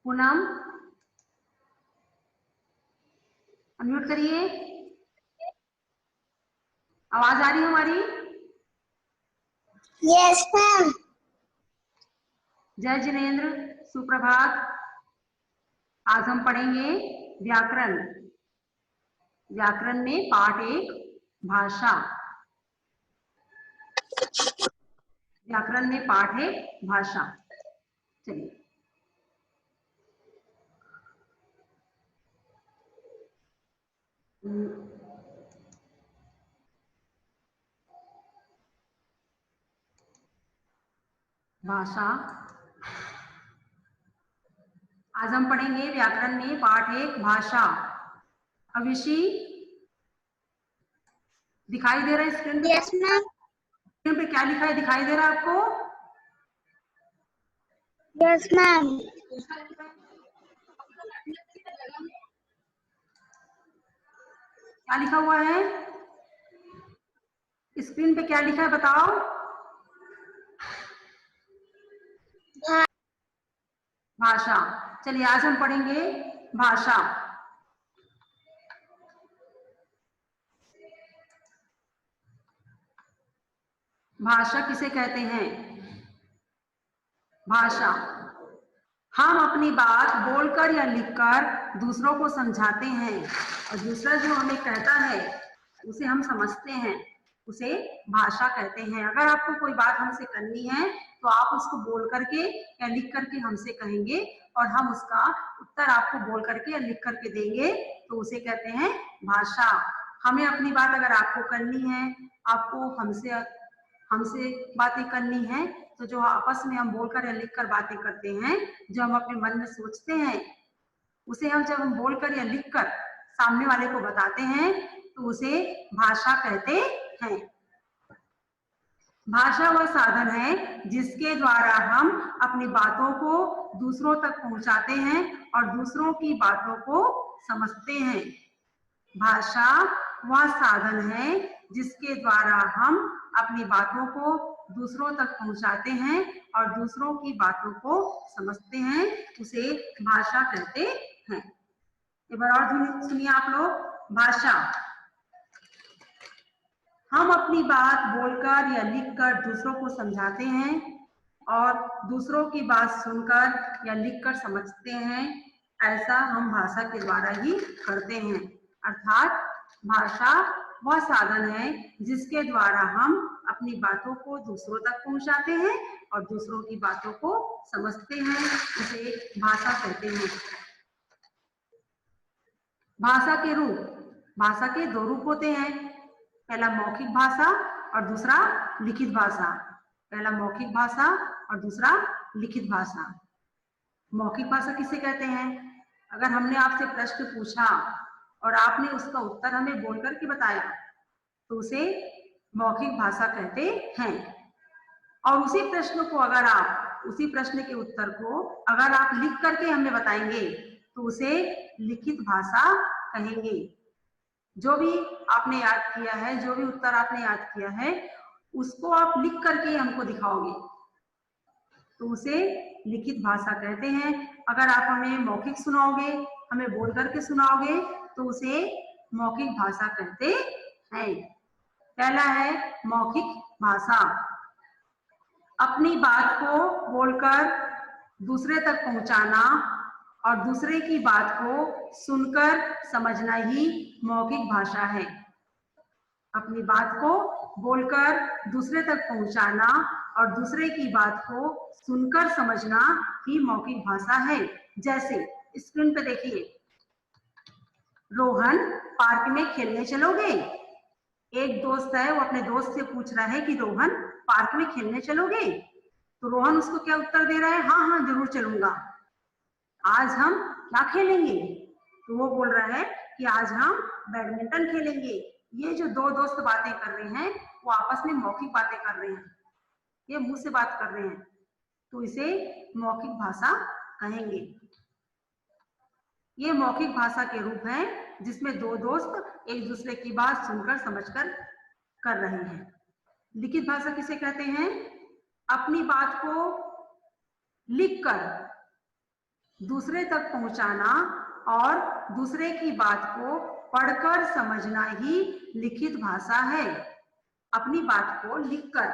Poonam unmute करिए। आवाज आ रही है हमारी? Yes ma'am. जय जिनेन्द्र, सुप्रभात। आज हम पढ़ेंगे व्याकरण। व्याकरण में पाठ 1 भाषा। व्याकरण में पाठ 1 भाषा। चलिए, भाषा। आज हम पढ़ेंगे व्याकरण में पाठ 1 भाषा। अविशी दिखाई दे रहा है स्क्रीन पे? Yes ma'am. स्क्रीन पे क्या लिखा है, दिखाई दे रहा है आपको? Yes ma'am. क्या लिखा हुआ है स्क्रीन पे? क्या लिखा है बताओ? भाषा। चलिए, आज हम पढ़ेंगे भाषा। भाषा किसे कहते हैं? भाषा हम अपनी बात बोलकर या लिखकर दूसरों को समझाते हैं और दूसरा जो हमें कहता है उसे हम समझते हैं, उसे भाषा कहते हैं। अगर आपको कोई बात हमसे करनी है तो आप उसको बोल करके या लिख करके हमसे कहेंगे और हम उसका उत्तर आपको बोल करके या लिख करके देंगे, तो उसे कहते हैं भाषा। हमें अपनी बात अगर आपको करनी है, आपको हमसे बातें करनी है, तो जो आपस में हम बोलकर या लिखकर बातें करते हैं, जो हम अपने मन में सोचते हैं, उसे जब हम बोलकर या लिखकर सामने वाले को बताते हैं तो उसे भाषा कहते हैं। भाषा वह साधन है जिसके द्वारा हम अपनी बातों को दूसरों तक पहुंचाते हैं और दूसरों की बातों को समझते हैं। भाषा वह साधन है जिसके द्वारा हम अपनी बातों को दूसरों तक पहुंचाते हैं और दूसरों की बातों को समझते हैं, उसे भाषा कहते हैं। एक बार और सुनिए आप लोग। भाषा हम अपनी बात बोलकर या लिखकर दूसरों को समझाते हैं और दूसरों की बात सुनकर या लिखकर समझते हैं। ऐसा हम भाषा के द्वारा ही करते हैं। अर्थात भाषा वह साधन है जिसके द्वारा हम अपनी बातों को दूसरों तक पहुंचाते हैं और दूसरों की बातों को समझते हैं, उसे भाषा कहते हैं। भाषा के रूप, भाषा के 2 रूप होते हैं। पहला मौखिक भाषा और दूसरा लिखित भाषा। पहला मौखिक भाषा और दूसरा लिखित भाषा। मौखिक भाषा किसे कहते हैं? अगर हमने आपसे प्रश्न पूछा और आपने उसका उत्तर हमें बोल करके बताया तो उसे मौखिक भाषा कहते हैं। और उसी प्रश्न को उसी प्रश्न के उत्तर को अगर आप लिख करके हमें बताएंगे तो उसे लिखित भाषा कहेंगे। जो भी आपने याद किया है, जो भी उत्तर आपने याद किया है, उसको आप लिख करके हमको दिखाओगे तो उसे लिखित भाषा कहते हैं। अगर आप हमें मौखिक सुनाओगे, हमें बोल करके सुनाओगे, तो उसे मौखिक भाषा कहते हैं। पहला है मौखिक भाषा। अपनी बात को बोलकर दूसरे तक पहुंचाना और दूसरे की बात को सुनकर समझना ही मौखिक भाषा है। अपनी बात को बोलकर दूसरे तक पहुंचाना और दूसरे की बात को सुनकर समझना ही मौखिक भाषा है। जैसे स्क्रीन पे देखिए, रोहन पार्क में खेलने चलोगे? एक दोस्त है, वो अपने दोस्त से पूछ रहा है कि रोहन पार्क में खेलने चलोगे? तो रोहन उसको क्या उत्तर दे रहा है? हाँ हाँ जरूर चलूंगा। आज हम क्या खेलेंगे? तो वो बोल रहा है कि आज हम बैडमिंटन खेलेंगे। ये जो 2 दोस्त बातें कर रहे हैं वो आपस में मौखिक बातें कर रहे हैं, ये मुंह से बात कर रहे हैं, तो इसे मौखिक भाषा कहेंगे। ये मौखिक भाषा के रूप है जिसमें 2 दोस्त एक दूसरे की बात सुनकर समझकर कर रहे हैं। लिखित भाषा किसे कहते हैं? अपनी बात को लिखकर दूसरे तक पहुंचाना और दूसरे की बात को पढ़कर समझना ही लिखित भाषा है। अपनी बात को लिखकर,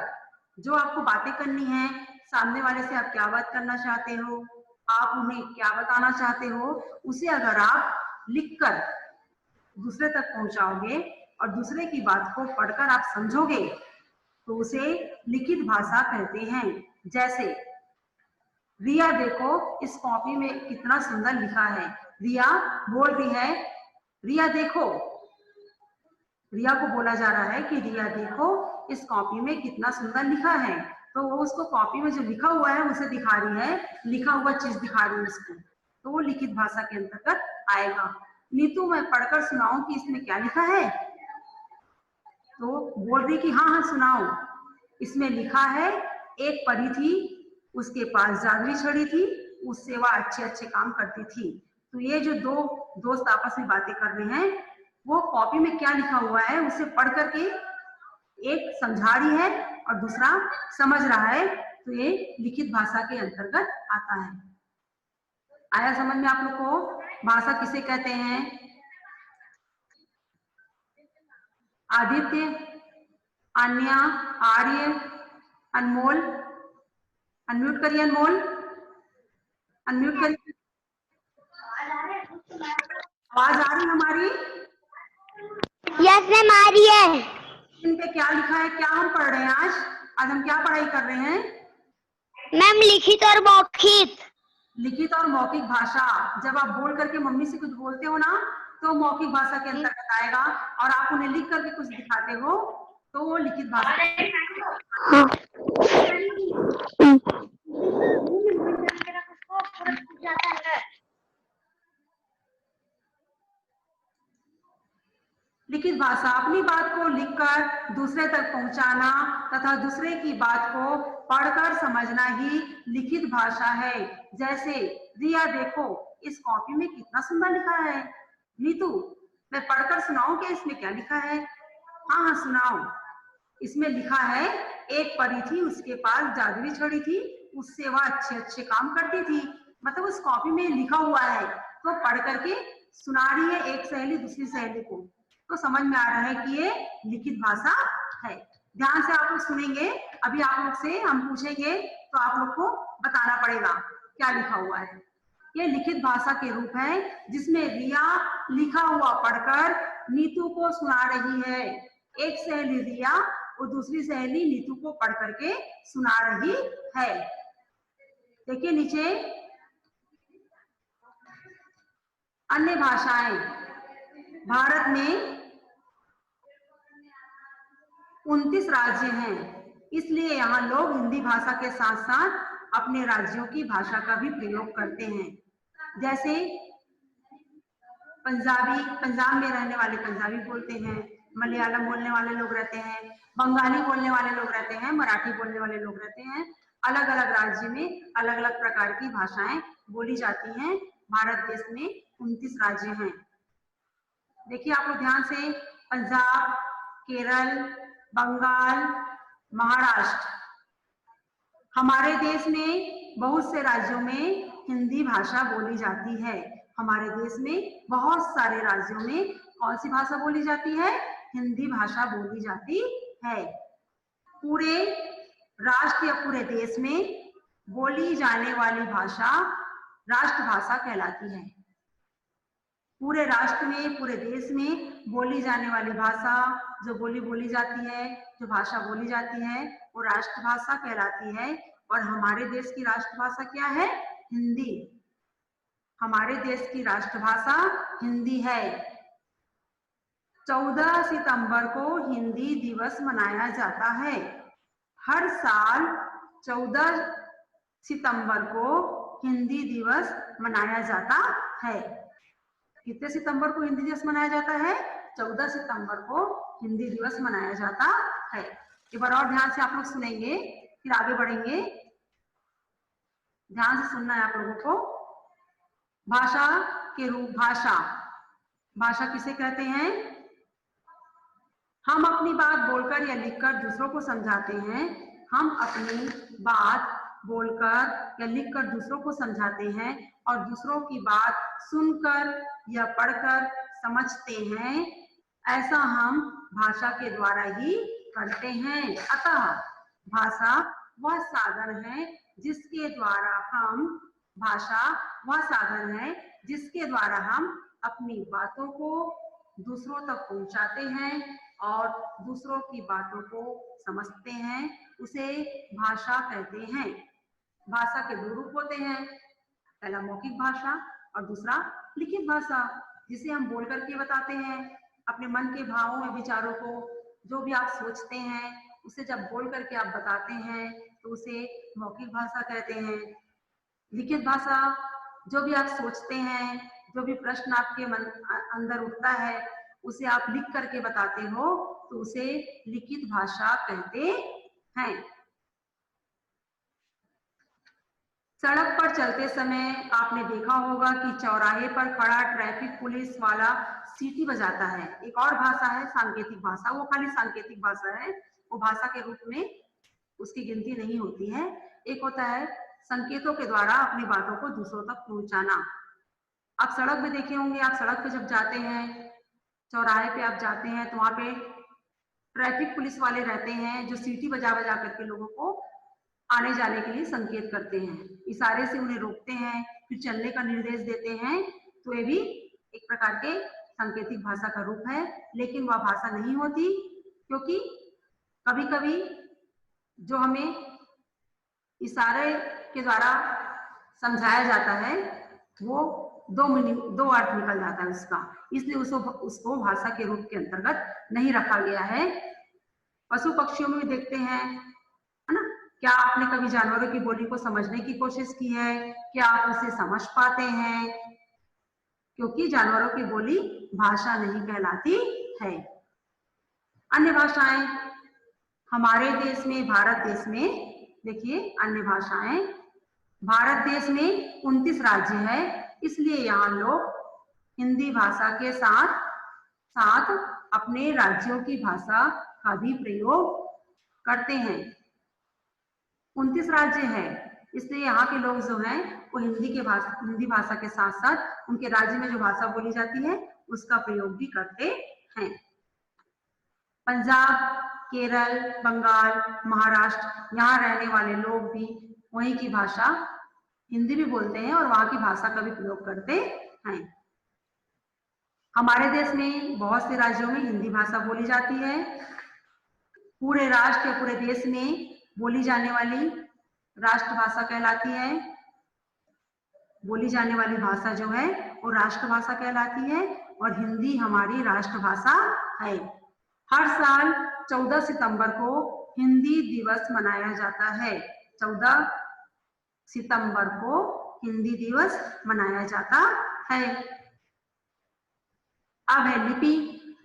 जो आपको बातें करनी है, सामने वाले से आप क्या बात करना चाहते हो, आप उन्हें क्या बताना चाहते हो, उसे अगर आप लिखकर दूसरे तक पहुंचाओगे और दूसरे की बात को पढ़कर आप समझोगे तो उसे लिखित भाषा कहते हैं। जैसे रिया देखो इस कॉपी में कितना सुंदर लिखा है। रिया बोल रही है, रिया देखो। रिया को बोला जा रहा है कि रिया देखो इस कॉपी में कितना सुंदर लिखा है। तो वो उसको कॉपी में जो लिखा हुआ है उसे दिखा रही है, लिखा हुआ चीज दिखा रही है उसको, तो वो लिखित भाषा के अंतर्गत आएगा। नीतू मैं पढ़कर सुनाऊं कि इसमें क्या लिखा है? तो बोल रही कि हाँ हाँ सुनाओ। इसमें लिखा है, एक परी थी, उसके पास जादुई छड़ी थी, उससे वह अच्छे अच्छे काम करती थी। तो ये जो दो दोस्त आपस में बातें कर रहे हैं, वो कॉपी में क्या लिखा हुआ है उसे पढ़ करके एक समझा रही है और दूसरा समझ रहा है। तो ये लिखित भाषा के अंतर्गत आता है। आया समझ में आप लोग को? भाषा किसे कहते हैं? आदित्य, अन्या, आर्य, अनमोल, अनम्यूट करिए अनमोल, अनम्यूट करिए। आवाज आ रही हमारी? यस मैम आ रही है। इन पे क्या लिखा है, क्या हम पढ़ रहे हैं आज? आज हम क्या पढ़ाई कर रहे हैं? मैम लिखित और मौखिक। लिखित और मौखिक भाषा। जब आप बोल करके मम्मी से कुछ बोलते हो ना तो मौखिक भाषा के अंतर्गत आएगा, और आप उन्हें लिख करके कुछ दिखाते हो तो वो लिखित भाषा। हाँ। लिखित भाषा अपनी बात को लिखकर दूसरे तक पहुंचाना तथा दूसरे की बात को पढ़कर समझना ही लिखित भाषा है। जैसे रिया देखो इस कॉपी में कितना सुंदर लिखा है। नीतू मैं पढ़कर सुनाऊं कि इसमें क्या लिखा है? हाँ हाँ सुनाओ। इसमें लिखा है, एक परी थी, उसके पास जादुई छड़ी थी, उससे वह अच्छे अच्छे काम करती थी। मतलब उस कॉपी में लिखा हुआ है तो पढ़ करके सुना रही है एक सहेली दूसरी सहेली को, तो समझ में आ रहा है कि ये लिखित भाषा है। ध्यान से आप लोग सुनेंगे, अभी आप लोग से हम पूछेंगे तो आप लोग को बताना पड़ेगा क्या लिखा हुआ है। ये लिखित भाषा के रूप है जिसमें रिया लिखा हुआ पढ़कर नीतू को सुना रही है। एक सहेली रिया और दूसरी सहेली नीतू को पढ़ करके सुना रही है। देखिए नीचे अन्य भाषाएं। भारत में 29 राज्य हैं, इसलिए यहाँ लोग हिंदी भाषा के साथ साथ अपने राज्यों की भाषा का भी प्रयोग करते हैं। जैसे पंजाबी, पंजाब में रहने वाले पंजाबी बोलते हैं, मलयालम बोलने वाले लोग रहते हैं, बंगाली बोलने वाले लोग रहते हैं, मराठी बोलने वाले लोग रहते हैं। अलग अलग राज्य में अलग अलग प्रकार की भाषाएं बोली जाती हैं। भारत देश में 29 राज्य हैं। देखिए आप लोग ध्यान से, पंजाब, केरल, बंगाल, महाराष्ट्र। हमारे देश में बहुत से राज्यों में हिंदी भाषा बोली जाती है। हमारे देश में बहुत सारे राज्यों में कौन सी भाषा बोली जाती है? हिंदी भाषा बोली जाती है। पूरे राष्ट्र या पूरे देश में बोली जाने वाली भाषा राष्ट्रभाषा कहलाती है। पूरे राष्ट्र में, पूरे देश में बोली जाने वाली भाषा, जो बोली जाती है, जो भाषा बोली जाती है, वो राष्ट्रभाषा कहलाती है। और हमारे देश की राष्ट्रभाषा क्या है? हिंदी। हमारे देश की राष्ट्रभाषा हिंदी है। 14 सितंबर को हिंदी दिवस मनाया जाता है। हर साल 14 सितंबर को हिंदी दिवस मनाया जाता है। कितने सितंबर को हिंदी दिवस मनाया जाता है? 14 सितंबर को हिंदी दिवस मनाया जाता है। एक बार और ध्यान से आप लोग सुनेंगे, फिर आगे बढ़ेंगे। ध्यान से सुनना है आप लोगों को। भाषा के रूप। भाषा, भाषा किसे कहते हैं? हम अपनी बात बोलकर या लिखकर दूसरों को समझाते हैं। हम अपनी बात बोलकर या लिखकर दूसरों को समझाते हैं और दूसरों की बात सुनकर या पढ़कर समझते हैं, ऐसा हम भाषा के द्वारा ही करते हैं। अतः भाषा वह साधन है जिसके द्वारा हम जिसके द्वारा हम अपनी बातों को दूसरों तक पहुंचाते हैं और दूसरों की बातों को समझते हैं, उसे भाषा कहते हैं। भाषा के दो रूप होते हैं, पहला मौखिक भाषा और दूसरा लिखित भाषा, जिसे हम बोल करके बताते हैं अपने मन के भावों या विचारों को। जो भी आप सोचते हैं उसे जब बोल करके आप बताते हैं तो उसे मौखिक भाषा कहते हैं। लिखित भाषा, जो भी आप सोचते हैं, जो भी प्रश्न आपके मन अंदर उठता है, उसे आप लिख करके बताते हो तो उसे लिखित भाषा कहते हैं। सड़क पर चलते समय आपने देखा होगा कि चौराहे पर खड़ा ट्रैफिक पुलिस वाला सीटी बजाता है। एक और भाषा है सांकेतिक भाषा, वो खाली सांकेतिक भाषा है, वो भाषा के रूप में उसकी गिनती नहीं होती है। एक होता है संकेतों के द्वारा अपनी बातों को दूसरों तक पहुंचाना। आप सड़क पे देखे होंगे, आप सड़क पे जब जाते हैं, चौराहे पे आप जाते हैं तो वहां पे ट्रैफिक पुलिस वाले रहते हैं जो सीटी बजा बजा करके लोगों को आने जाने के लिए संकेत करते हैं, इशारे से उन्हें रोकते हैं, फिर चलने का निर्देश देते हैं। तो ये भी एक प्रकार के सांकेतिक भाषा का रूप है, लेकिन वह भाषा नहीं होती, क्योंकि कभी कभी जो हमें इशारे के द्वारा समझाया जाता है वो दो अर्थ निकल जाता है उसका, इसलिए उसको भाषा के रूप के अंतर्गत नहीं रखा गया है। पशु पक्षियों में भी देखते हैं, है ना, क्या आपने कभी जानवरों की बोली को समझने की कोशिश की है? क्या आप उसे समझ पाते हैं? क्योंकि जानवरों की बोली भाषा नहीं कहलाती है। अन्य भाषाएं हमारे देश में, भारत देश में देखिए अन्य भाषाएं, भारत देश में 29 राज्य है, इसलिए यहाँ लोग हिंदी भाषा के साथ साथ अपने राज्यों की भाषा का भी प्रयोग करते हैं। 29 राज्य है, इसलिए यहाँ के लोग जो हैं वो हिंदी भाषा के साथ साथ उनके राज्य में जो भाषा बोली जाती है उसका प्रयोग भी करते हैं। पंजाब, केरल, बंगाल, महाराष्ट्र, यहाँ रहने वाले लोग भी वहीं की भाषा हिंदी भी बोलते हैं और वहां की भाषा का भी प्रयोग करते हैं। हमारे देश में बहुत से राज्यों में हिंदी भाषा बोली जाती है। पूरे राष्ट्र या पूरे देश में बोली जाने वाली राष्ट्रभाषा कहलाती है। बोली जाने वाली भाषा जो है वो राष्ट्रभाषा कहलाती है और हिंदी हमारी राष्ट्रभाषा है। हर साल 14 सितंबर को हिंदी दिवस मनाया जाता है। 14 सितंबर को हिंदी दिवस मनाया जाता है। अब है लिपि।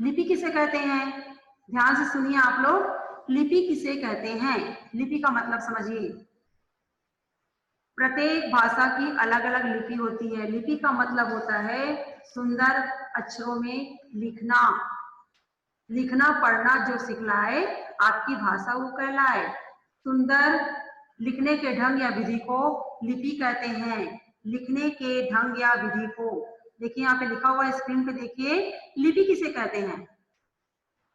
लिपि किसे कहते हैं? ध्यान से सुनिए आप लोग, लिपि किसे कहते हैं? लिपि का मतलब समझिए। प्रत्येक भाषा की अलग अलग लिपि होती है। लिपि का मतलब होता है सुंदर अक्षरों में लिखना। लिखना पढ़ना जो सिखलाए आपकी भाषा वो कहलाए। सुंदर लिखने के ढंग या विधि को लिपि कहते हैं। लिखने के ढंग या विधि को, देखिए यहाँ पे लिखा हुआ है स्क्रीन पे, देखिए लिपि किसे कहते हैं?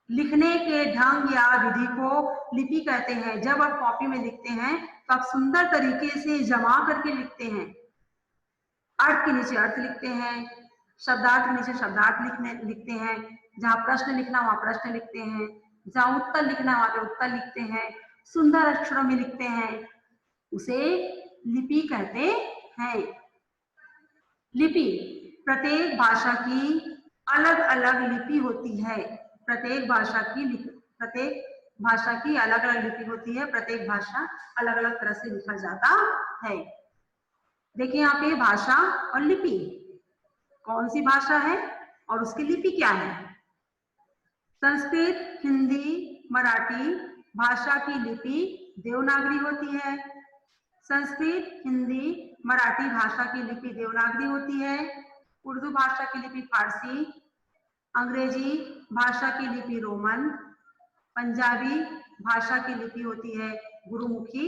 लिखने के ढंग या विधि को लिपि कहते हैं। जब आप कॉपी में लिखते हैं तो आप सुंदर तरीके से जमा करके लिखते हैं। अर्थ के नीचे अर्थ लिखते हैं, शब्दार्थ के नीचे शब्दार्थ लिखते हैं, जहाँ प्रश्न लिखना वहां प्रश्न लिखते हैं, जहाँ उत्तर लिखना वहां पे उत्तर लिखते हैं, सुंदर अक्षरों में लिखते हैं, उसे लिपि कहते हैं। लिपि, प्रत्येक भाषा की अलग अलग लिपि होती है। प्रत्येक भाषा की अलग अलग लिपि होती है। प्रत्येक भाषा अलग अलग तरह से लिखा जाता है। देखिए यहाँ पे भाषा और लिपि, कौन सी भाषा है और उसकी लिपि क्या है? संस्कृत, हिंदी, मराठी भाषा की लिपि देवनागरी होती है। संस्कृत, हिंदी, मराठी भाषा की लिपि देवनागरी होती है। उर्दू भाषा की लिपि फारसी, अंग्रेजी भाषा की लिपि रोमन, पंजाबी भाषा की लिपि होती है गुरुमुखी,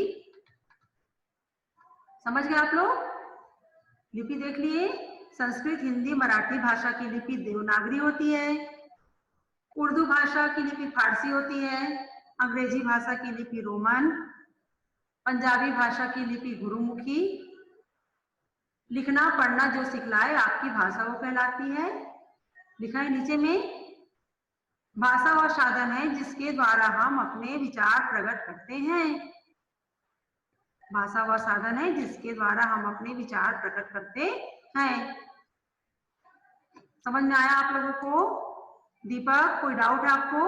समझ गए आप लोग? लिपि देख लिए। संस्कृत, हिंदी, मराठी भाषा की लिपि देवनागरी होती है। उर्दू भाषा की लिपि फारसी होती है। अंग्रेजी भाषा की लिपि रोमन। पंजाबी भाषा की लिपि गुरुमुखी। लिखना पढ़ना जो सिखलाए आपकी भाषा वो कहलाती है। लिखा है नीचे में, भाषा वह साधन है जिसके द्वारा हम अपने विचार प्रकट करते हैं। भाषा वह साधन है जिसके द्वारा हम अपने विचार प्रकट करते हैं। समझ में आया आप लोगों को? दीपक, कोई डाउट है आपको?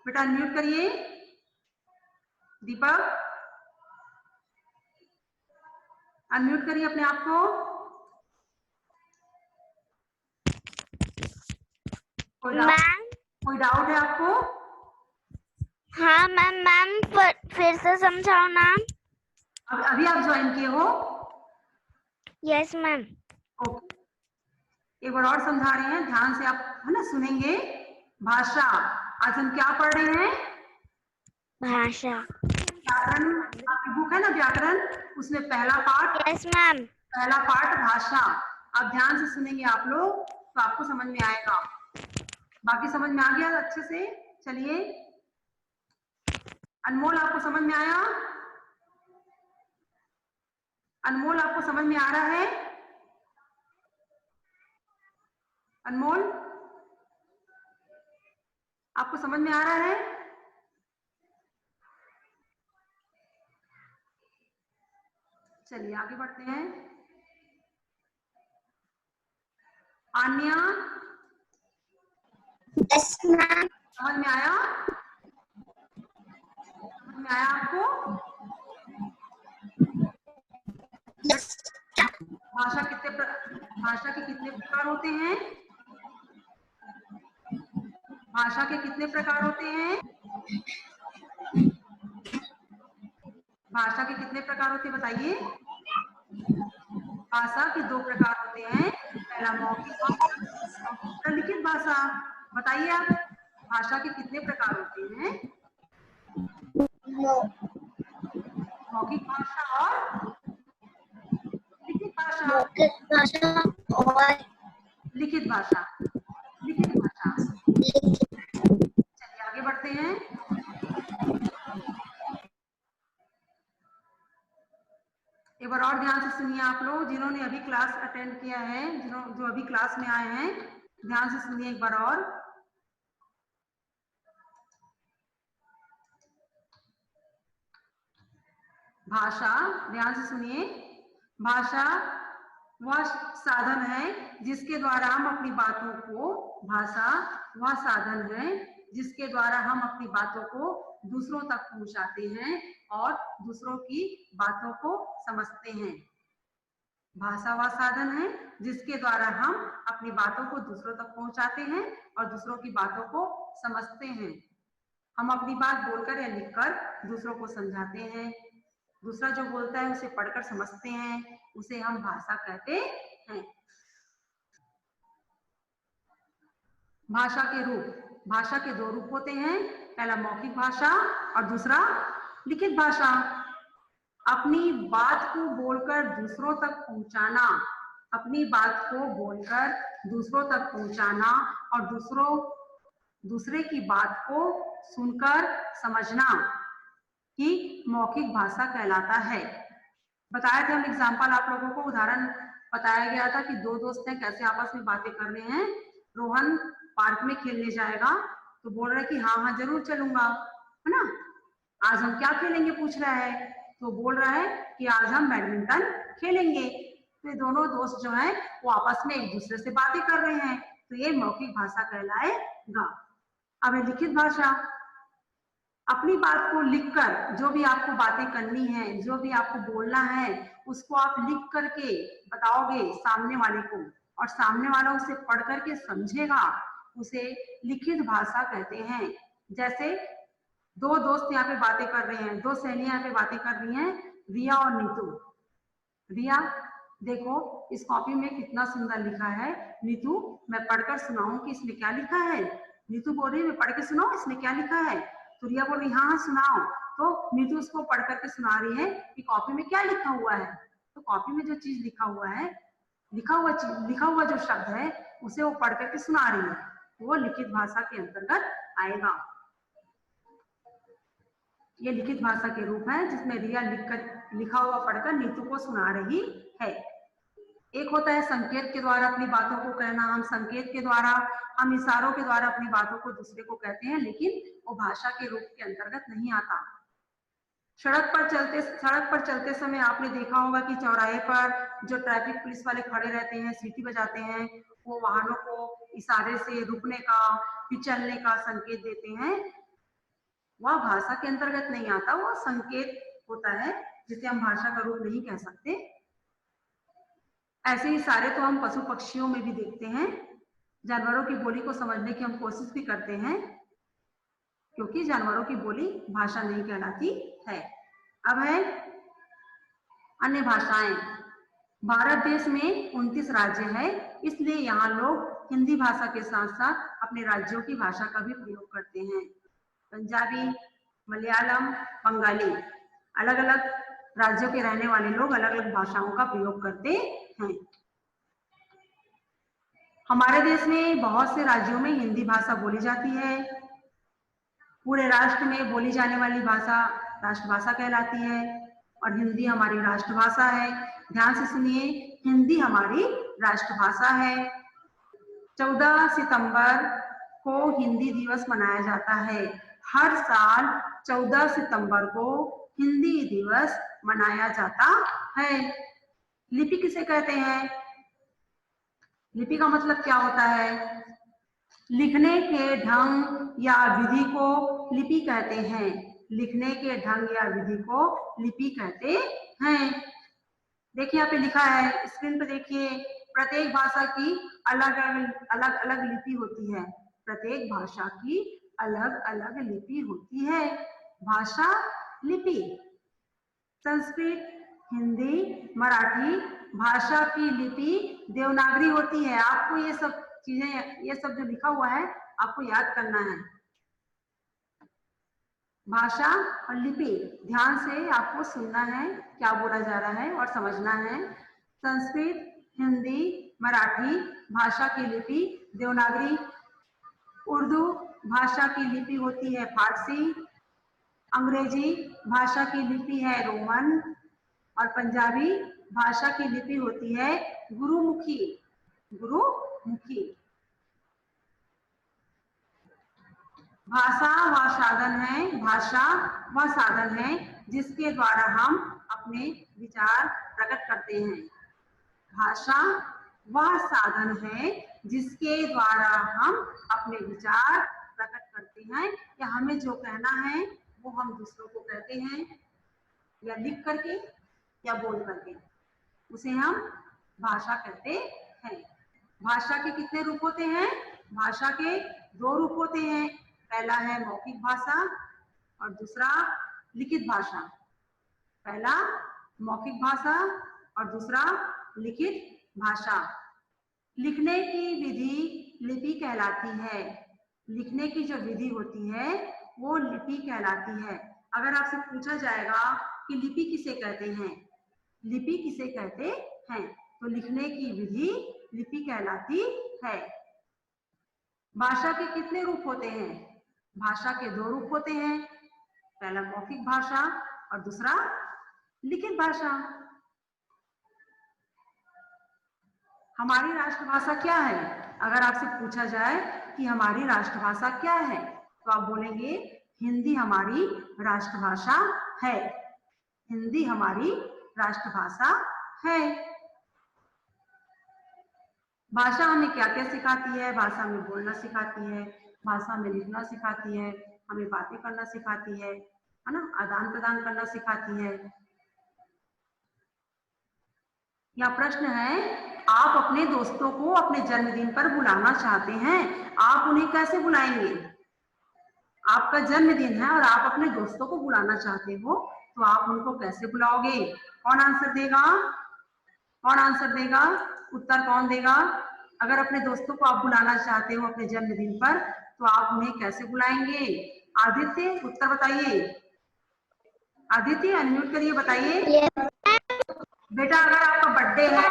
बेटा अनम्यूट करिए। दीपक अनम्यूट करिए अपने आप को। कोई डाउट है आपको? हाँ मैम। मैम फिर से समझाओ ना। अभी आप ज्वाइन किए हो? Yes ma'am. ओके, एक बार और समझा रहे हैं, ध्यान से आप है ना सुनेंगे। भाषा, आज हम क्या पढ़ रहे हैं? भाषा। व्याकरण, आपकी बुक है ना व्याकरण, उसमें पहला पार्ट। Yes ma'am. पहला पार्ट भाषा। आप ध्यान से सुनेंगे आप लोग तो आपको समझ में आएगा। बाकी समझ में आ गया अच्छे से? चलिए, अनमोल आपको समझ में आया? अनमोल आपको समझ में आ रहा है? अनमोल आपको समझ में आ रहा है? चलिए आगे बढ़ते हैं। Aanya, yes ma'am. समझ में आया? समझ में आया आपको? यस। भाषा भाषा के कितने प्रकार होते हैं? भाषा के कितने प्रकार होते हैं? भाषा के कितने प्रकार होते हैं बताइए? भाषा के 2 प्रकार होते हैं, पहला मौखिक भाषा और दूसरा लिखित भाषा। बताइए आप, भाषा के कितने प्रकार होते हैं? मौखिक भाषा और लिखित भाषा। मौखिक भाषा और लिखित भाषा। लिखित भाषा। चलिए आगे बढ़ते हैं। एक बार और ध्यान से सुनिए आप लोग, जिन्होंने अभी क्लास अटेंड किया है, जो अभी क्लास में आए हैं, ध्यान से सुनिए एक बार और। भाषा, ध्यान से सुनिए। भाषा वह साधन है जिसके द्वारा हम अपनी बातों को, भाषा वह साधन है जिसके द्वारा हम अपनी बातों को दूसरों तक पहुंचाते हैं और दूसरों की बातों को समझते हैं। भाषा वह साधन है जिसके द्वारा हम अपनी बातों को दूसरों तक पहुंचाते हैं और दूसरों की बातों को समझते हैं। हम अपनी बात बोलकर या लिखकर दूसरों को समझाते हैं। दूसरा जो बोलता है उसे पढ़कर समझते हैं, उसे हम भाषा कहते हैं। भाषा के रूप, भाषा के 2 रूप होते हैं, पहला मौखिक भाषा और दूसरा लिखित भाषा। अपनी बात को बोलकर दूसरों तक पहुंचाना, अपनी बात को बोलकर दूसरों तक पहुंचाना और दूसरे की बात को सुनकर समझना कि मौखिक भाषा कहलाता है। बताया था हम एग्जाम्पल, आप लोगों को उदाहरण बताया गया था कि 2 दोस्त हैं, कैसे आपस में बातें कर रहे हैं। रोहन पार्क में खेलने जाएगा तो बोल रहा है कि हाँ हाँ जरूर चलूंगा, है ना। आज हम क्या खेलेंगे पूछ रहा है, तो बोल रहा है कि आज हम बैडमिंटन खेलेंगे। तो ये दोनों दोस्त जो हैं वो आपस में एक दूसरे से बातें कर रहे हैं, तो ये मौखिक भाषा कहलाएगा। अब है लिखित भाषा। अपनी बात को लिखकर, जो भी आपको बातें करनी है, जो भी आपको बोलना है, उसको आप लिख करके बताओगे सामने वाले को और सामने वाला उसे पढ़ करके समझेगा, उसे लिखित भाषा कहते हैं। जैसे 2 दोस्त यहाँ पे बातें कर रहे हैं, 2 सहेलियां यहाँ पे बातें कर रही हैं, रिया और नीतू। रिया देखो इस कॉपी में कितना सुंदर लिखा है, नीतू मैं पढ़कर सुनाऊं कि इसमें क्या लिखा है? नीतू बोल रही है मैं पढ़ के सुनाऊं इसमें क्या लिखा है? तो रिया बोल रही हाँ हाँ सुनाओ। तो नीतू उसको पढ़ करके सुना रही है कि कॉपी में क्या लिखा हुआ है। तो कॉपी में जो चीज लिखा हुआ है, लिखा हुआ जो शब्द है उसे वो पढ़ करके सुना रही है, तो वो लिखित भाषा के अंतर्गत आएगा। ये लिखित भाषा के रूप है जिसमें रिया लिखा हुआ पढ़कर नीतू को सुना रही है। एक होता है संकेत के द्वारा अपनी बातों को कहना, हम संकेत के द्वारा, हम इशारों के द्वारा अपनी बातों को दूसरे को कहते हैं, लेकिन वो भाषा के रूप के अंतर्गत नहीं आता। सड़क पर चलते समय आपने देखा होगा कि चौराहे पर जो ट्रैफिक पुलिस वाले खड़े रहते हैं, सीटी बजाते हैं, वो वाहनों को इशारे से रुकने का, फिर चलने का संकेत देते हैं। वह भाषा के अंतर्गत नहीं आता, वो संकेत होता है जिसे हम भाषा का रूप नहीं कह सकते। ऐसे इशारे तो हम पशु पक्षियों में भी देखते हैं। जानवरों की बोली को समझने की हम कोशिश भी करते हैं, क्योंकि जानवरों की बोली भाषा नहीं कहलाती है। अब है अन्य भाषाएं। भारत देश में 29 राज्य है, इसलिए यहाँ लोग हिंदी भाषा के साथ साथ अपने राज्यों की भाषा का भी प्रयोग करते हैं। पंजाबी, मलयालम, बंगाली, अलग अलग राज्यों के रहने वाले लोग अलग अलग भाषाओं का प्रयोग करते हैं। हमारे देश में बहुत से राज्यों में हिंदी भाषा बोली जाती है। पूरे राष्ट्र में बोली जाने वाली भाषा राष्ट्रभाषा कहलाती है और हिंदी हमारी राष्ट्रभाषा है। ध्यान से सुनिए, हिंदी हमारी राष्ट्रभाषा है। 14 सितंबर को हिंदी दिवस मनाया जाता है। हर साल 14 सितंबर को हिंदी दिवस मनाया जाता है। लिपि किसे कहते हैं? लिपि का मतलब क्या होता है? लिखने के ढंग या विधि को लिपि कहते हैं। लिखने के ढंग या विधि को लिपि कहते हैं। देखिए यहाँ पे लिखा है, स्क्रीन पे देखिए, प्रत्येक भाषा की अलग अलग लिपि होती है। प्रत्येक भाषा की अलग अलग लिपि होती है। भाषा, लिपि। संस्कृत, हिंदी, मराठी भाषा की लिपि देवनागरी होती है। आपको ये सब चीजें, ये सब जो लिखा हुआ है आपको याद करना है। भाषा और लिपि, ध्यान से आपको सुनना है क्या बोला जा रहा है और समझना है। संस्कृत, हिंदी, मराठी भाषा की लिपि देवनागरी। उर्दू भाषा की लिपि होती है फारसी। अंग्रेजी भाषा की लिपि है रोमन और पंजाबी भाषा की लिपि होती है गुरुमुखी। गुरुमुखी। भाषा वह साधन है, भाषा वह साधन है जिसके द्वारा हम अपने विचार प्रकट करते हैं। भाषा वह साधन है जिसके द्वारा हम अपने विचार प्रकट करते हैं, या हमें जो कहना है वो हम दूसरों को कहते हैं, या लिख करके या बोल करके, उसे हम भाषा कहते हैं। भाषा के कितने रूप होते हैं? भाषा के 2 रूप होते हैं। पहला है मौखिक भाषा और दूसरा लिखित भाषा। पहला मौखिक भाषा और दूसरा लिखित भाषा। लिखने की विधि लिपि कहलाती है। लिखने की जो विधि होती है वो लिपि कहलाती है। अगर आपसे पूछा जाएगा कि लिपि किसे कहते हैं, लिपि किसे कहते हैं, तो लिखने की विधि लिपि कहलाती है। भाषा के कितने रूप होते हैं? भाषा के 2 रूप होते हैं। पहला मौखिक भाषा और दूसरा लिखित भाषा। हमारी राष्ट्रभाषा क्या है? अगर आपसे पूछा जाए कि हमारी राष्ट्रभाषा क्या है, तो आप बोलेंगे हिंदी हमारी राष्ट्रभाषा है। हिंदी हमारी राष्ट्रभाषा है। भाषा हमें क्या क्या सिखाती है? भाषा में बोलना सिखाती है, भाषा में लिखना सिखाती है, हमें बातें करना सिखाती है ना, आदान प्रदान करना सिखाती है। यह प्रश्न है, आप अपने दोस्तों को अपने जन्मदिन पर बुलाना चाहते हैं, आप उन्हें कैसे बुलाएंगे? आपका जन्मदिन है और आप अपने दोस्तों को बुलाना चाहते हो, तो आप उनको कैसे बुलाओगे? कौन आंसर देगा? कौन आंसर देगा? उत्तर कौन देगा? अगर अपने दोस्तों को आप बुलाना चाहते हो अपने जन्मदिन पर, तो आप उन्हें कैसे बुलाएंगे? आदित्य उत्तर बताइए। आदित्य अनम्यूट करिए, बताइए। बेटा अगर आपका बर्थडे है,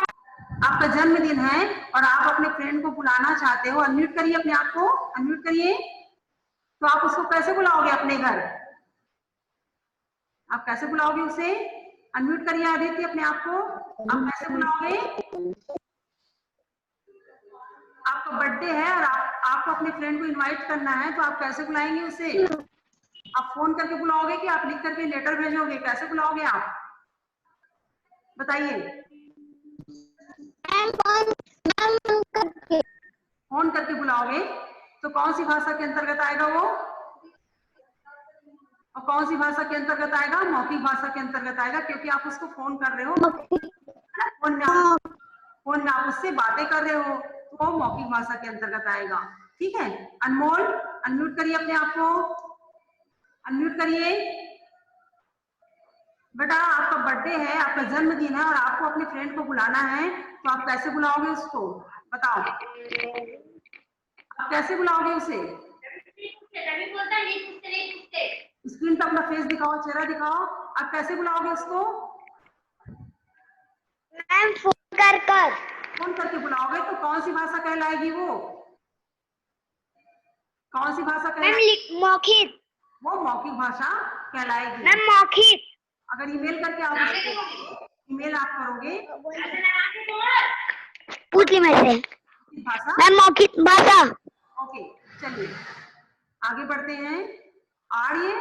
आपका जन्मदिन है और आप अपने फ्रेंड को बुलाना चाहते हो, अनम्यूट करिए अपने आप को, अनम्यूट करिए। तो आप उसको कैसे बुलाओगे अपने घर? आप कैसे बुलाओगे उसे? अनम्यूट करिए आदित्य अपने आप को। आप कैसे बुलाओगे? आपका बर्थडे है और आपको अपने फ्रेंड को इनवाइट करना है, तो आप कैसे बुलाएंगे उसे? आप फोन करके बुलाओगे कि आप लिख करके लेटर भेजोगे? कैसे बुलाओगे आप? बताइए। फोन करके बुलाओगे। तो कौन सी भाषा के अंतर्गत आएगा वो? और कौन सी भाषा के अंतर्गत आएगा? मौखिक भाषा के अंतर्गत आएगा, क्योंकि आप उसको फोन कर रहे हो, फोन में आप उससे बातें कर रहे हो, तो वो मौखिक भाषा के अंतर्गत आएगा। ठीक है। अनमोल अनम्यूट करिए अपने आप को, अनम्यूट करिए। बेटा आपका बर्थडे है, आपका जन्मदिन है और आपको अपने फ्रेंड को बुलाना है, तो आप कैसे बुलाओगे उसको? बताओ, आप कैसे बुलाओगे उसे? स्क्रीन पर अपना फेस दिखाओ, चेहरा दिखाओ। आप कैसे बुलाओगे उसको? मैम फोन करके बुलाओगे। तो कौन सी भाषा कहलाएगी वो? कौन सी भाषा कहलाएगी? मौखिक। वो मौखिक भाषा कहलाएगी। मैम मौखिक। अगर ईमेल करके आप ईमेल आप करोगे पूछ ली मेरे से। भाषा। मैम मौखिक भाषा। ओके, चलिए आगे बढ़ते हैं। आर्य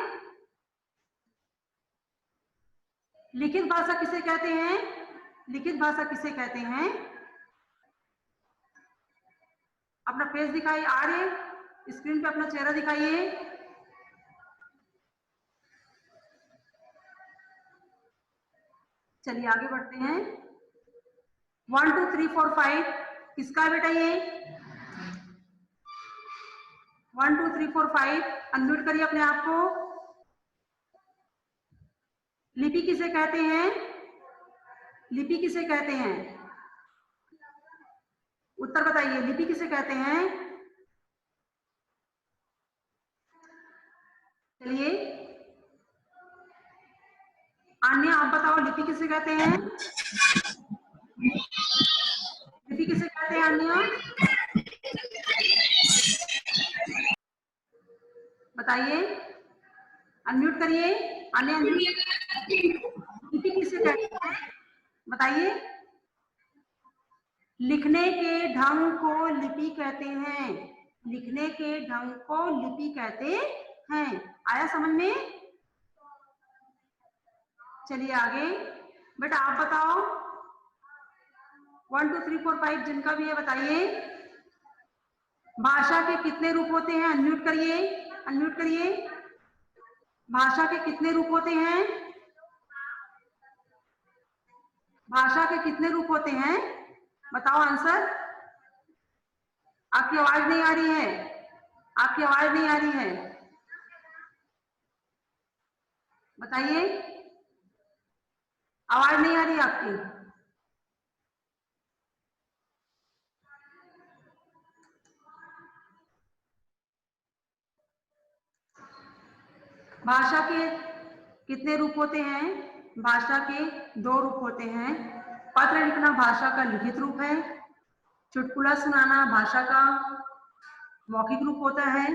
लिखित भाषा किसे कहते हैं? लिखित भाषा किसे कहते हैं? अपना फेस दिखाइए। आर्य स्क्रीन पे अपना चेहरा दिखाइए। चलिए आगे बढ़ते हैं। 1 2 3 4 5 किसका है बेटा ये? 1 2 3 4 5 अनम्यूट करिए अपने आप को। लिपि किसे कहते हैं? लिपि किसे कहते हैं? उत्तर बताइए, लिपि किसे कहते हैं? चलिए आन्या आप बताओ, लिपि किसे कहते हैं? लिपि किसे कहते हैं आन्या? बताइए, अनम्यूट करिए। आन्या अनम्यूट। लिपि किसे कहते हैं? बताइए। लिखने के ढंग को लिपि कहते हैं। लिखने के ढंग को लिपि कहते हैं। आया समझ में? चलिए आगे। बेटा आप बताओ, 1 2 3 4 5 जिनका भी है बताइए। भाषा के कितने रूप होते हैं? अनम्यूट करिए, अनम्यूट करिए। भाषा के कितने रूप होते हैं? भाषा के कितने रूप होते हैं? बताओ आंसर। आपकी आवाज नहीं आ रही है, आपकी आवाज नहीं आ रही है, बताइए। आवाज नहीं आ रही आपकी। भाषा के कितने रूप होते हैं? भाषा के 2 रूप होते हैं। पत्र लिखना भाषा का लिखित रूप है। चुटकुला सुनाना भाषा का मौखिक रूप होता है।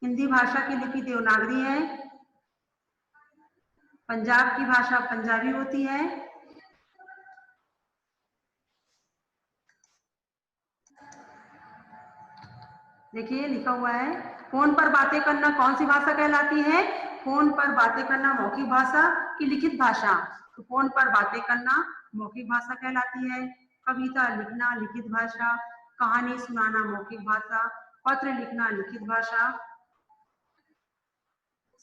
हिंदी भाषा की लिपि देवनागरी है। पंजाब की भाषा पंजाबी होती है। देखिए लिखा हुआ है, फोन पर बातें करना कौन सी भाषा कहलाती है? फोन पर बातें करना मौखिक भाषा की लिखित भाषा? तो फोन पर बातें करना मौखिक भाषा कहलाती है। कविता लिखना लिखित भाषा, कहानी सुनाना मौखिक भाषा, पत्र लिखना लिखित भाषा।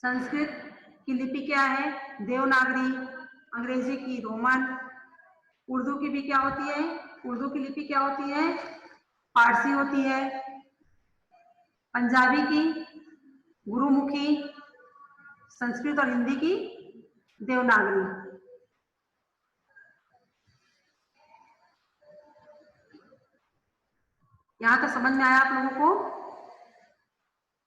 संस्कृत की लिपि क्या है? देवनागरी। अंग्रेजी की रोमन। उर्दू की भी क्या होती है? उर्दू की लिपि क्या होती है? फारसी होती है। पंजाबी की गुरुमुखी। संस्कृत और हिंदी की देवनागरी। यहां तक समझ में आया आप लोगों को?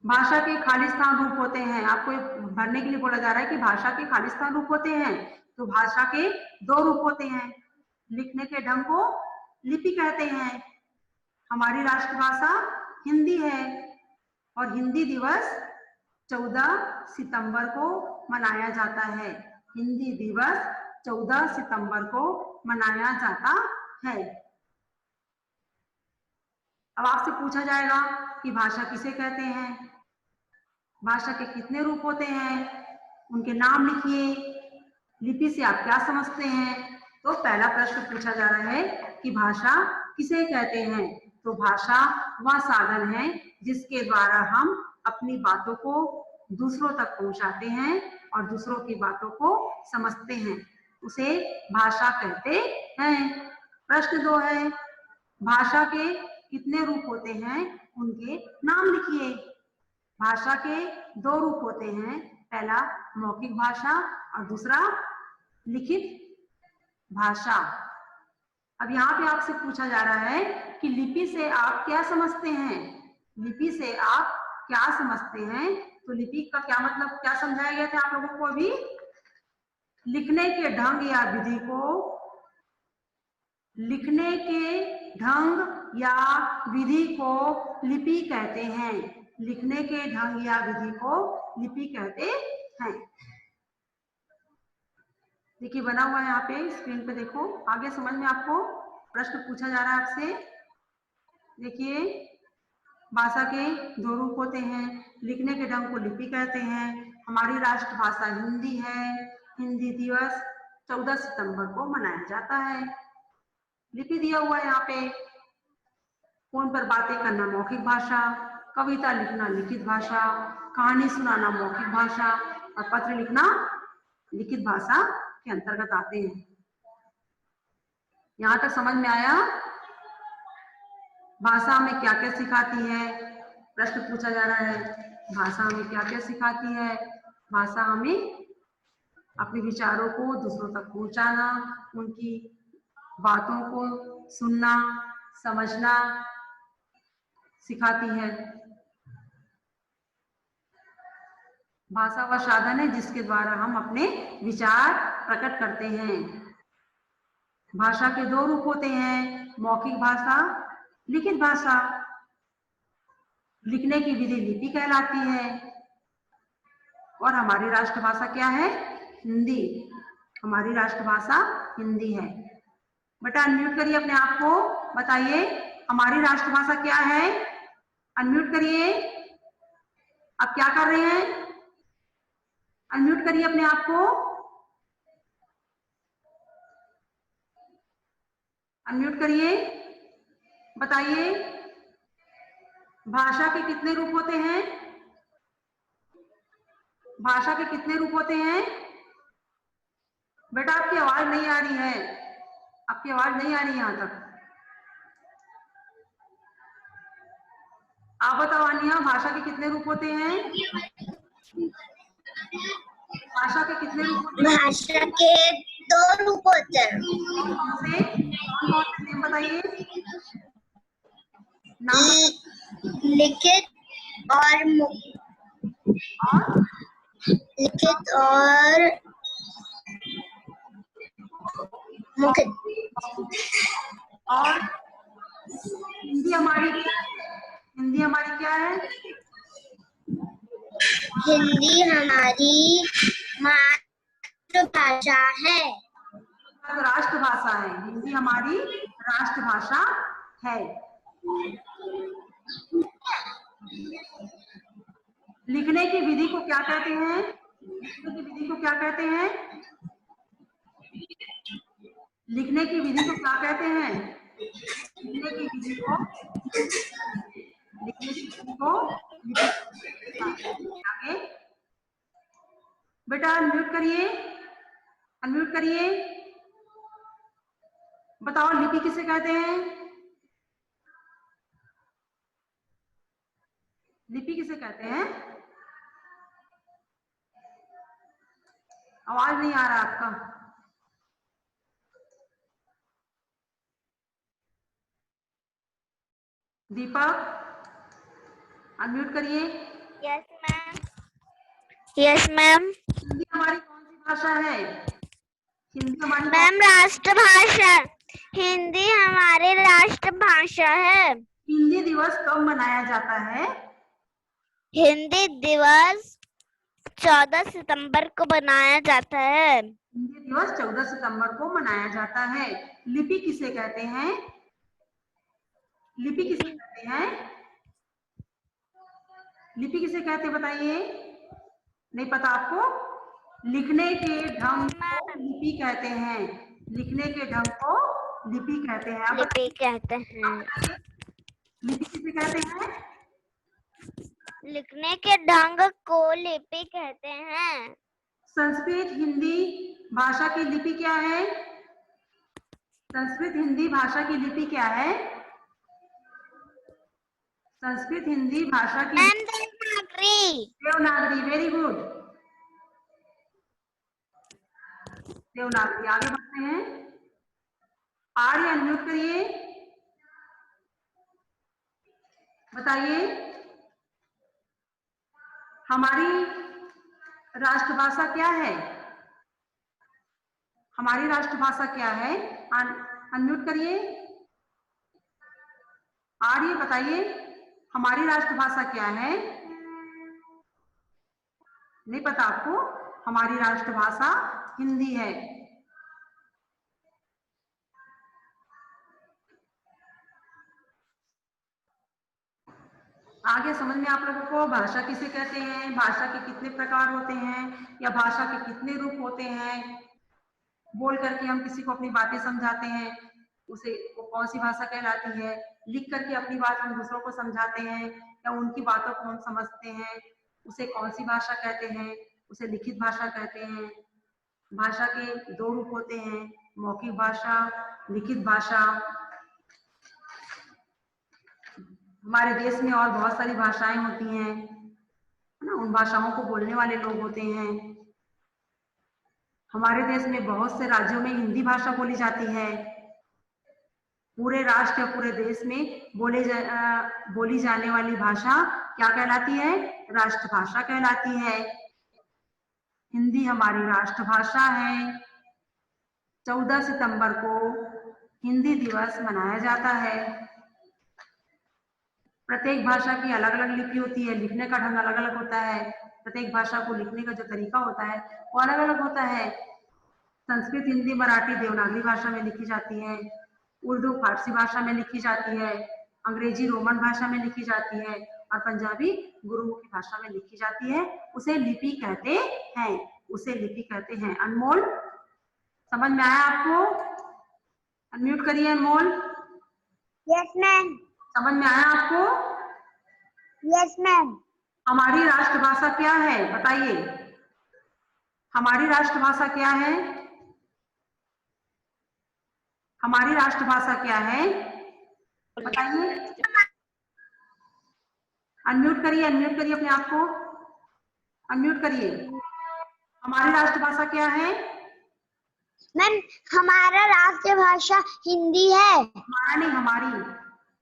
भाषा के खालिस्तान रूप होते हैं। आपको भरने के लिए बोला जा रहा है कि भाषा के खालिस्तान रूप होते हैं। तो भाषा के 2 रूप होते हैं। लिखने के ढंग को लिपि कहते हैं। हमारी राष्ट्रभाषा हिंदी है और हिंदी दिवस 14 सितंबर को मनाया जाता है। हिंदी दिवस 14 सितंबर को मनाया जाता है। अब आपसे पूछा जाएगा कि भाषा किसे कहते हैं, भाषा के कितने रूप होते हैं, उनके नाम लिखिए, लिपि से आप क्या समझते हैं। तो पहला प्रश्न पूछा जा रहा है कि भाषा किसे कहते हैं। तो भाषा वह साधन है जिसके द्वारा हम अपनी बातों को दूसरों तक पहुंचाते हैं और दूसरों की बातों को समझते हैं, उसे भाषा कहते हैं। प्रश्न 2 है, भाषा के कितने रूप होते हैं, उनके नाम लिखिए। भाषा के 2 रूप होते हैं, पहला मौखिक भाषा और दूसरा लिखित भाषा। अब यहाँ पे आपसे पूछा जा रहा है कि लिपि से आप क्या समझते हैं, लिपि से आप क्या समझते हैं। तो लिपि का क्या मतलब, क्या समझाया गया था आप लोगों को अभी, लिखने के ढंग या विधि को, लिखने के ढंग या विधि को लिपि कहते हैं। लिखने के ढंग या विधि को लिपि कहते हैं। देखिए बना हुआ है यहाँ पे स्क्रीन पे, देखो आगे समझ में आपको प्रश्न पूछा जा रहा है आपसे। देखिए भाषा के 2 रूप होते हैं, लिखने के ढंग को लिपि कहते हैं। हमारी राष्ट्रभाषा हिंदी है। हिंदी दिवस 14 सितंबर को मनाया जाता है। लिपि दिया हुआ है यहाँ पे, फोन पर बातें करना मौखिक भाषा, कविता लिखना लिखित भाषा, कहानी सुनाना मौखिक भाषा और पत्र लिखना लिखित भाषा के अंतर्गत आते हैं। यहाँ तक समझ में आया। भाषा हमें क्या क्या सिखाती है, प्रश्न पूछा जा रहा है, भाषा हमें क्या क्या सिखाती है। भाषा हमें अपने विचारों को दूसरों तक पहुंचाना, उनकी बातों को सुनना समझना सिखाती है। भाषा वह साधन है जिसके द्वारा हम अपने विचार प्रकट करते हैं। भाषा के 2 रूप होते हैं, मौखिक भाषा लिखित भाषा। लिखने की विधि लिपि कहलाती है और हमारी राष्ट्रभाषा क्या है, हिंदी। हमारी राष्ट्रभाषा हिंदी है। बेटा अनम्यूट करिए अपने आप को, बताइए हमारी राष्ट्रभाषा क्या है। अनम्यूट करिए, आप क्या कर रहे हैं, अनम्यूट करिए अपने आप को, अनम्यूट करिए, बताइए भाषा के कितने रूप होते हैं, भाषा के कितने रूप होते हैं। बेटा आपकी आवाज नहीं आ रही है, आपकी आवाज नहीं आ रही यहां तक। आप बताओ आनिया, भाषा के कितने रूप होते हैं, भाषा के कितने रूप होते हैं। भाषा के 2 रूप होते हैं। कौन से नेम बताइए, नाम। लिखित और लिखित और मौखिक। और हिंदी हमारी क्या है, हिंदी हमारी क्या है, हिंदी हमारी मातृभाषा है, राष्ट्रभाषा है। हिंदी हमारी राष्ट्रभाषा है। लिखने की विधि को क्या कहते हैं, लिखने की विधि को क्या कहते हैं, लिखने की विधि को क्या कहते हैं, लिखने की विधि को, लिखने की विधि को आगे बेटा अनम्यूट करिए, अनम्यूट करिए, बताओ लिपि किसे कहते हैं, लिपि किसे कहते हैं। आवाज नहीं आ रहा आपका। दीपक अनम्यूट करिए। Yes ma'am, yes ma'am. Hindi हमारी कौन सी भाषा है, हिंदी हमारी मैम राष्ट्रभाषा, हिंदी हमारी राष्ट्रभाषा है। हिंदी दिवस कब मनाया जाता है? हिंदी दिवस 14 सितंबर को मनाया जाता है। हिंदी दिवस 14 सितंबर को मनाया जाता है। लिपि किसे कहते हैं? लिपि किसे कहते हैं? लिपि किसे कहते हैं बताइए? नहीं पता आपको? लिखने के ढंग को लिपि कहते हैं। लिखने के ढंग को लिपि कहते हैं। आप लिपि कहते हैं। लिपि किसे कहते हैं? लिखने के ढंग को लिपि कहते हैं। संस्कृत हिंदी भाषा की लिपि क्या है? संस्कृत हिंदी भाषा की लिपि क्या है? संस्कृत हिंदी भाषा की देवनागरी। देवनागरी। Very good, Devanagari. आगे बढ़ते हैं। आर्य अनम्यूट करिए, बताइए हमारी राष्ट्रभाषा क्या है? हमारी राष्ट्रभाषा क्या है? अनम्यूट करिए। आर्य बताइए हमारी राष्ट्रभाषा क्या है? नहीं पता आपको? हमारी राष्ट्रभाषा हिंदी है। आगे समझ में आप लोगों को भाषा किसे कहते हैं, भाषा के कितने प्रकार होते हैं, या भाषा के कितने रूप होते हैं। बोल करके हम किसी को अपनी बातें समझाते हैं, उसे वो कौन सी भाषा कहलाती है। लिख करके अपनी बात हम दूसरों को समझाते हैं या उनकी बातों को हम समझते हैं, उसे कौन सी भाषा कहते हैं? उसे लिखित भाषा कहते हैं। भाषा के दो रूप होते हैं, मौखिक भाषा, लिखित भाषा। हमारे देश में और बहुत सारी भाषाएं होती हैं, है ना। उन भाषाओं को बोलने वाले लोग होते हैं। हमारे देश में बहुत से राज्यों में हिंदी भाषा बोली जाती है। पूरे राष्ट्र या पूरे देश में बोली जाने वाली भाषा क्या कहलाती है? राष्ट्रभाषा कहलाती है। हिंदी हमारी राष्ट्रभाषा है। 14 सितंबर को हिंदी दिवस मनाया जाता है। प्रत्येक भाषा की अलग अलग लिपि होती है, लिखने का ढंग अलग अलग होता है। प्रत्येक भाषा को लिखने का जो तरीका होता है वो अलग अलग होता है। संस्कृत हिंदी मराठी देवनागरी भाषा में लिखी जाती है, उर्दू फारसी भाषा में लिखी जाती है, अंग्रेजी रोमन भाषा में लिखी जाती है और पंजाबी गुरुमुखी भाषा में लिखी जाती है। उसे लिपि कहते हैं। उसे लिपि कहते हैं। अनमोल, समझ में आया आपको? अनम्यूट करिए अनमोल। Yes ma'am. समझ में आया आपको? Yes ma'am. हमारी राष्ट्रभाषा क्या है बताइए? हमारी राष्ट्रभाषा क्या है? हमारी राष्ट्रभाषा क्या है बताइए? अनम्यूट करिए, अनम्यूट करिए अपने आप को, अनम्यूट करिए। हमारी राष्ट्रभाषा क्या है? मैम हमारा राष्ट्रभाषा हिंदी है। हमारा नहीं,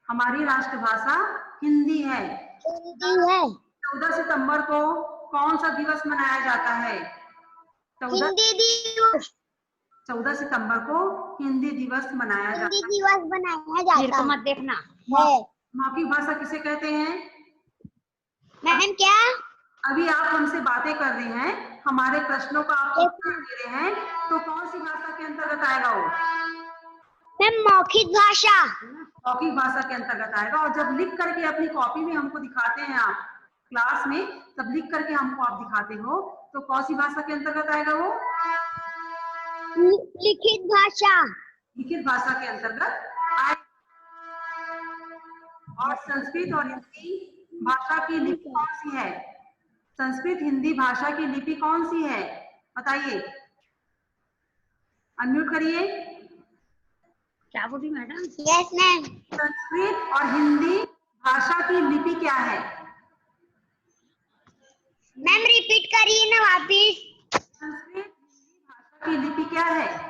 हमारी राष्ट्रभाषा हिंदी है। हिंदी है। 14 सितंबर को कौन सा दिवस मनाया जाता है? हिंदी दिवस। 14 सितंबर को हिंदी दिवस मनाया जाता है। हिंदी दिवस बनाया जाता है। मेरे को मत देखना। मौखिक भाषा किसे कहते हैं? मैम क्या? अभी आप हमसे बातें कर रहे हैं, हमारे प्रश्नों का आप उत्तर दे रहे हैं, तो कौन सी भाषा के अंतर्गत आएगा वो? मैम मौखिक भाषा। मौखिक भाषा के अंतर्गत आएगा। और जब लिख करके अपनी कॉपी में हमको दिखाते हैं आप क्लास में, तब लिख करके हमको आप दिखाते हो, तो कौन सी भाषा के अंतर्गत आएगा वो? लिखित भाषा। लिखित भाषा के अंतर्गत आएगा। और संस्कृत और हिंदी भाषा की लिपि कौन सी है? संस्कृत हिंदी भाषा की लिपि कौन सी है बताइए? अनम्यूट करिए। क्या बोली मैडम? Yes ma'am. संस्कृत और हिंदी भाषा की लिपि क्या है? मैम रिपीट करिए ना वापिस। संस्कृत हिंदी भाषा की लिपि क्या है?